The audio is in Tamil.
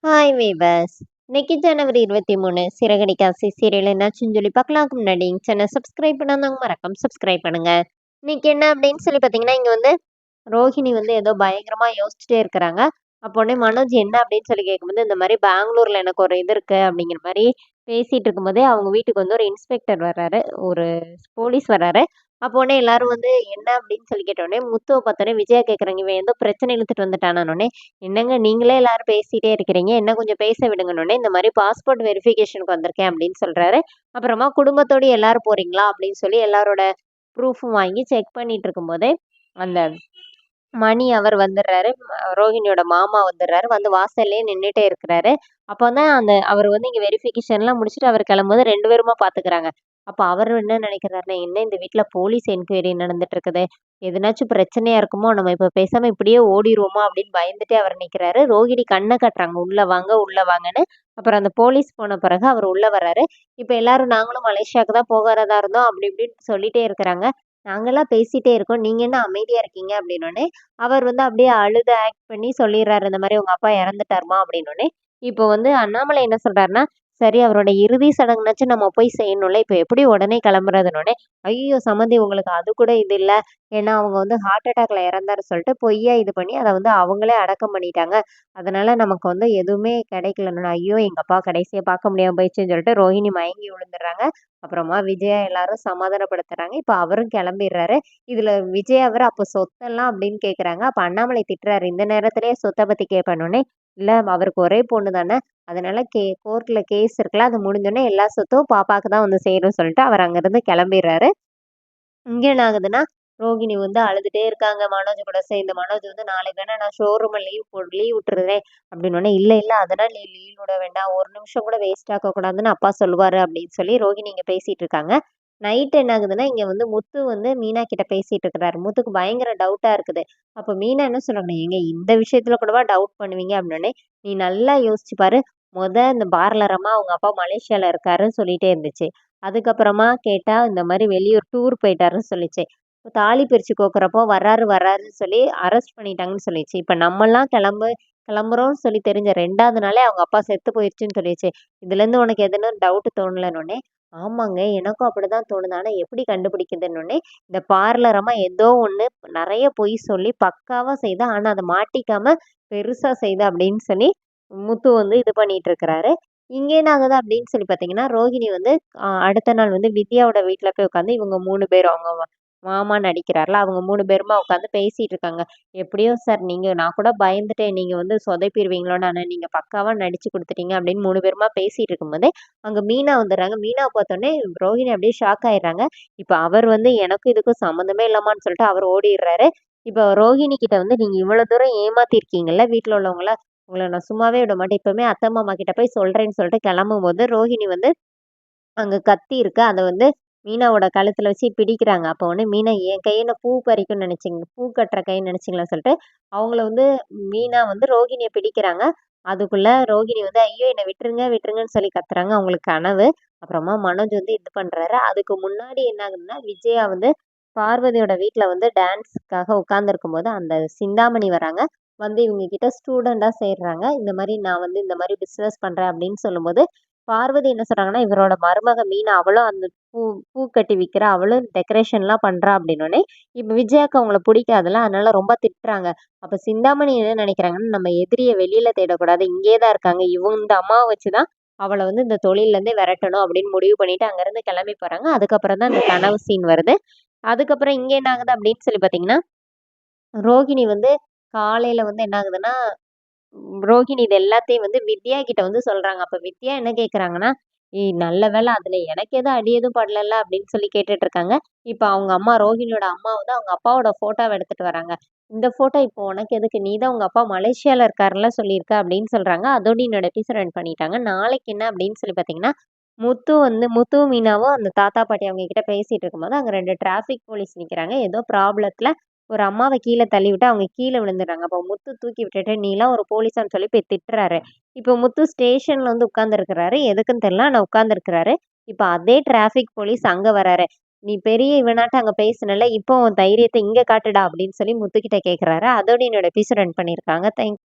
Hi viewers. இன்னைக்கு ஜனவரி 23 சிறகடிக்க ஆசை சீரியல் என்னாச்சுன்னு சொல்லி பார்க்கலாம்க்கு முன்னாடி சேனல் சப்ஸ்கிரைப் பண்ணாதவங்க மறக்காம சப்ஸ்கிரைப் பண்ணுங்க. இன்னைக்கு என்ன அப்படின்னு சொல்லி பார்த்தீங்கன்னா, இங்க வந்து ரோஹிணி வந்து ஏதோ பயங்கரமா யோசிச்சுட்டே இருக்கிறாங்க. அப்போ உடனே மனோஜ் என்ன அப்படின்னு சொல்லி கேட்கும்போது, இந்த மாதிரி பெங்களூர்ல எனக்கு ஒரு இது இருக்கு அப்படிங்கிற மாதிரி பேசிட்டு இருக்கும்போதே அவங்க வீட்டுக்கு வந்து ஒரு இன்ஸ்பெக்டர் வர்றாரு, ஒரு போலீஸ் வர்றாரு. அப்போ உடனே எல்லாரும் வந்து என்ன அப்படின்னு சொல்லி கேட்ட உடனே முத்துவை பார்த்தோன்னே விஜயா கேட்குறாங்க, இவன் ஏதோ பிரச்சனை இழுத்துட்டு வந்துட்டானே. என்னங்க நீங்களே எல்லாரும் பேசிட்டே இருக்கிறீங்க, என்ன கொஞ்சம் பேச விடுங்கன்னோனே, இந்த மாரி பாஸ்போர்ட் வெரிஃபிகேஷனுக்கு வந்திருக்கேன் அப்படின்னு சொல்றாரு. அப்புறமா குடும்பத்தோட எல்லாரும் போறீங்களா? அப்படின்னு சொல்லி எல்லாரோட ப்ரூஃபும் வாங்கி செக் பண்ணிட்டு இருக்கும்போதே, அந்த மணி அவர் வந்துடுறாரு. ரோஹிணியோட மாமா வந்துடுறாரு. வந்து வாசல்லயே நின்னுட்டே இருக்கிறாரு. அப்ப தான் அவர் வந்து இங்க வெரிஃபிகேஷன்லாம் முடிச்சுட்டு அவர் கிளம்பும்போது 2 பேருமா பாத்துக்கிறாங்க. அப்ப அவரு என்ன நினைக்கிறாருன்னா, என்ன இந்த வீட்ல போலீஸ் என்கொயரி நடந்துட்டு இருக்குது. எதுனாச்சும் பிரச்சனையா இருக்குமோ? நம்ம இப்ப பேசாம இப்படியே ஓடிருவோமா? அப்படின்னு பயந்துட்டே அவர் நிக்கிறாரு. ரோகிணி கண்ண காட்டுறாங்க. உள்ள வாங்க, உள்ள வாங்கன்னு. அப்புறம் அந்த போலீஸ் போன பிறகு அவர் உள்ள வர்றாரு. இப்ப எல்லாரும் நாங்களும் மலேசியாவுக்கு தான் போகறதா இருந்தோம். அப்படி இப்படின்னு சொல்லிட்டே இருக்கிறாங்க. நாங்கலாம் பேசிட்டே இருக்கோம். நீங்க என்ன அமைதியா இருக்கீங்க? அப்படின்னோனே, அவர் வந்து அப்படியே அழுது ஆக்ட் பண்ணி சொல்லிடுறாரு. இந்த மாரி உங்க அப்பா இறந்துட்டாருமா அப்படின்னோனே, இப்போ வந்து அண்ணாமலை என்ன சொல்றாருன்னா, சரி அவரோட இறுதி சடங்குனாச்சும் நம்ம போய் செய்யணும்ல. இப்ப எப்படி உடனே கிளம்புறதுன்னோனே, ஐய்யயோ! சம்மந்தி உங்களுக்கு அது கூட இது இல்ல. ஏன்னா அவங்க வந்து ஹார்ட் அட்டாக்ல இறந்தாரு சொல்லிட்டு பொய்யா இது பண்ணி அத வந்து அவங்களே அடக்கம் பண்ணிட்டாங்க. அதனால நமக்கு வந்து எதுவுமே கிடைக்கலன்னோனே, ஐயோ! எங்க அப்பா கடைசியா பார்க்க முடியாம போயிடுச்சுன்னு சொல்லிட்டு ரோஹிணி மயங்கி விழுந்துடுறாங்க. அப்புறமா விஜயா எல்லாரும் சமாதானப்படுத்துறாங்க. இப்ப அவரும் கிளம்பிடுறாரு. இதுல விஜய் அவரு அப்ப சொத்தெல்லாம் அப்படின்னு கேட்குறாங்க. அப்ப அண்ணாமலை திட்டுறாரு. இந்த நேரத்திலேயே சொத்த பத்தி கேட்பேன்னோனே, இல்ல அவருக்கு ஒரே பொண்ணு தானே. அதனால கோர்ட்ல கேஸ் இருக்குல்ல. அது முடிஞ்சோனே எல்லா சொத்தும் பாப்பாக்கு தான் வந்து சேரும்னு சொல்லிட்டு அவர் அங்கிருந்து கிளம்பிடுறாரு. இங்க என்ன ஆகுதுன்னா, ரோகிணி வந்து அழுதுட்டே இருக்காங்க மனோஜ் கூட சேர்ந்து. மனோஜ் வந்து நாளைக்கு வேணா நான் ஷோரூம்ல லீவ் விட்டுறேன் அப்படின்னோனே, இல்ல இல்ல அதெல்லாம் நீ லீவ் விட வேண்டாம். ஒரு நிமிஷம் கூட வேஸ்ட் ஆக்க கூடாதுன்னு அப்பா சொல்லுவாரு அப்படின்னு சொல்லி ரோகிணி இங்க பேசிட்டு இருக்காங்க. நைட் என்ன ஆகுதுன்னா, இங்க வந்து முத்து வந்து மீனா கிட்ட பேசிட்டு இருக்கிறாரு. முத்துக்கு பயங்கர டவுட்டா இருக்குது. அப்ப மீனா என்ன சொல்றாங்கன்னா, ஏங்க இந்த விஷயத்துல கூடவா டவுட் பண்ணுவீங்க அப்படின்னோனே, நீ நல்லா யோசிச்சு பாரு. இந்த பார்லரமா அவங்க அப்பா மலேசியால இருக்காருன்னு சொல்லிட்டே இருந்துச்சு. அதுக்கப்புறமா கேட்டா, இந்த மாரி வெளியூர் டூர் போயிட்டாருன்னு சொல்லிச்சு. தாலி பிரிச்சு கோக்குறப்போ வர்றாருன்னு சொல்லி அரெஸ்ட் பண்ணிட்டாங்கன்னு சொல்லிச்சு. இப்ப நம்மலாம் கிளம்புறோம்னு சொல்லி தெரிஞ்ச 2வது நாளே அவங்க அப்பா செத்து போயிருச்சுன்னு சொல்லிருச்சு. இதுலேருந்து உனக்கு எதுனா டவுட் தோணலன்னோனே, ஆமாங்க எனக்கும் அப்படிதான் தோணுது. ஆனா எப்படி கண்டுபிடிக்குதுன்னோனே, இந்த பார்லர் அம்மா ஏதோ ஒண்ணு நெறைய பொய் சொல்லி பக்காவா செய்தா. ஆனா அத மாட்டிக்காம பெருசா செய்தா அப்படின்னு சொல்லி முத்து வந்து இது பண்ணிட்டு இருக்கிறாரு. இங்க என்ன ஆகுது அப்படின்னு சொல்லி பார்த்தீங்கன்னா, ரோஹிணி வந்து அடுத்த நாள் வந்து வித்யாவோட வீட்ல போய் உட்காந்து இவங்க 3 பேரும் அவங்க மாமா நடிக்கிறார்ல, அவங்க 3 பேருமா உட்காந்து பேசிட்டு இருக்காங்க. எப்படியோ சார் நான் கூட பயந்துட்டேன். நீங்க வந்து சொதப்பிருவீங்களோன்னு. ஆனா நீங்க பக்காவா நடிச்சு குடுத்துட்டீங்க அப்படின்னு 3 பேருமா பேசிட்டு இருக்கும்போதே, அங்க மீனா வந்துடுறாங்க. மீனா பார்த்தோனே ரோஹிணி அப்படியே ஷாக் ஆயிடுறாங்க. இப்ப அவர் வந்து எனக்கும் இதுக்கும் சம்மந்தமே இல்லம்மான்னு சொல்லிட்டு அவர் ஓடிடுறாரு. இப்ப ரோஹிணி கிட்ட வந்து நீங்க இவ்வளவு தூரம் ஏமாத்திருக்கீங்கல்ல வீட்ல உள்ளவங்கள, உங்கள நான் சும்மாவே விட மாட்டேன். இப்பவுமே அத்தை, மாமா கிட்ட போய் சொல்றேன்னு சொல்லிட்டு கிளம்பும்போது, ரோஹிணி வந்து அங்க கத்தி இருக்கு. அத வந்து மீனாவோட கழுத்துல வச்சு பிடிக்கிறாங்க. அப்போ உடனே மீனா என் கைய என்ன பூ பறிக்கும்னு நினைச்சீங்க பூ கட்டுற கைன்னு நினைச்சீங்களான்னு சொல்லிட்டு, அவங்கள வந்து மீனா வந்து ரோகிணிய பிடிக்கிறாங்க. அதுக்குள்ள ரோகிணி வந்து ஐயோ! என்ன விட்டுருங்க, விட்டுருங்கன்னு சொல்லி கத்துறாங்க. அவங்களுக்கு கனவு. அப்புறமா மனோஜ் வந்து இது பண்றாரு. அதுக்கு முன்னாடி என்ன ஆகுதுன்னா, விஜயா வந்து பார்வதியோட வீட்ல வந்து டான்ஸ்க்காக உட்கார்ந்திருக்கும்போது, அந்த சிந்தாமணி வராங்க. வந்து இவங்க கிட்ட ஸ்டூடெண்ட்டா சேர்றாங்க. இந்த மாரி நான் வந்து இந்த மாரி பிசினஸ் பண்றேன் அப்படின்னு சொல்லும்போது, பார்வதி என்ன சொல்றாங்கன்னா, இவரோட மருமக மீனா அவளும் அந்த பூ பூ கட்டி விக்கிறா. அவளும் டெக்கரேஷன்லாம் பண்றா அப்படின்னோனே, இப்ப விஜயாக்கு அவங்கள பிடிக்காதுல்ல. அதனால ரொம்ப திட்டுறாங்க. அப்ப சிந்தாமணி என்ன நினைக்கிறாங்கன்னா, நம்ம எதிரிய வெளியில தேடக்கூடாது. இங்கேயே தான் இருக்காங்க. இந்த அம்மாவ வச்சு தான் அவள வந்து இந்த தொழில்லேருந்தே விரட்டணும் அப்படின்னு முடிவு பண்ணிட்டு அங்கருந்து கிளம்பி போறாங்க. அதுக்கப்புறம் தான் இந்த கனவு சீன் வருது. அதுக்கப்புறம் இங்க என்ன ஆகுது அப்படின்னு சொல்லி பார்த்தீங்கன்னா, ரோகிணி வந்து காலையில வந்து என்ன ஆகுதுன்னா ரோஹிணி இது எல்லாத்தையும் வந்து வித்யா கிட்ட வந்து சொல்றாங்க. அப்ப வித்யா என்ன கேட்குறாங்கன்னா, "ஏய் நல்ல வேளை அதுல எனக்கு எதுவும் அடி எதுவும் படலல்ல" அப்படின்னு சொல்லி கேட்டுட்டு இருக்காங்க. இப்ப அவங்க அம்மா ரோஹிணியோட அம்மா வந்து அவங்க அப்பாவோட ஃபோட்டோவ எடுத்துட்டு வராங்க. "இந்த ஃபோட்டோ இப்போ உனக்கு எதுக்கு? நீ தான் உங்க அப்பா மலேசியால இருக்காருல்ல சொல்லியிருக்க" அப்படின்னு சொல்றாங்க. அதோட என்னோட எபிசோட் ரன் பண்ணிட்டாங்க. நாளைக்கு என்ன அப்படின்னு சொல்லி பார்த்தீங்கன்னா, முத்து, மீனாவும் அந்த தாத்தா, பாட்டி அவங்க கிட்ட பேசிட்டு இருக்கும்போது, அங்க 2 டிராஃபிக் போலீஸ் நிக்கிறாங்க. ஏதோ ப்ராப்ளத்துல ஒரு அம்மாவ கீழ தள்ளிவிட்டு அவங்க கீழ விழுந்துடுறாங்க. அப்போ முத்து தூக்கி விட்டுட்டு, "நீலாம் ஒரு போலீஸான்னு" சொல்லி போய் திட்டுறாரு. இப்போ முத்து ஸ்டேஷன்ல வந்து உட்கார்ந்துருக்கிறாரு. எதுக்குன்னு தெரியல. ஆனா உட்கார்ந்துருக்கிறாரு. இப்ப அதே டிராஃபிக் போலீஸ் அங்க வராரு. "நீ பெரிய இவனாட்டம் அங்க பேசுனல்ல, இப்போ உன் தைரியத்த இங்க காட்டுடா" அப்படின்னு சொல்லி முத்துக்கிட்ட கேட்கிறாரு. அதோட என்னோட எபிசோட் ரன் பண்ணியிருக்காங்க. தேங்க்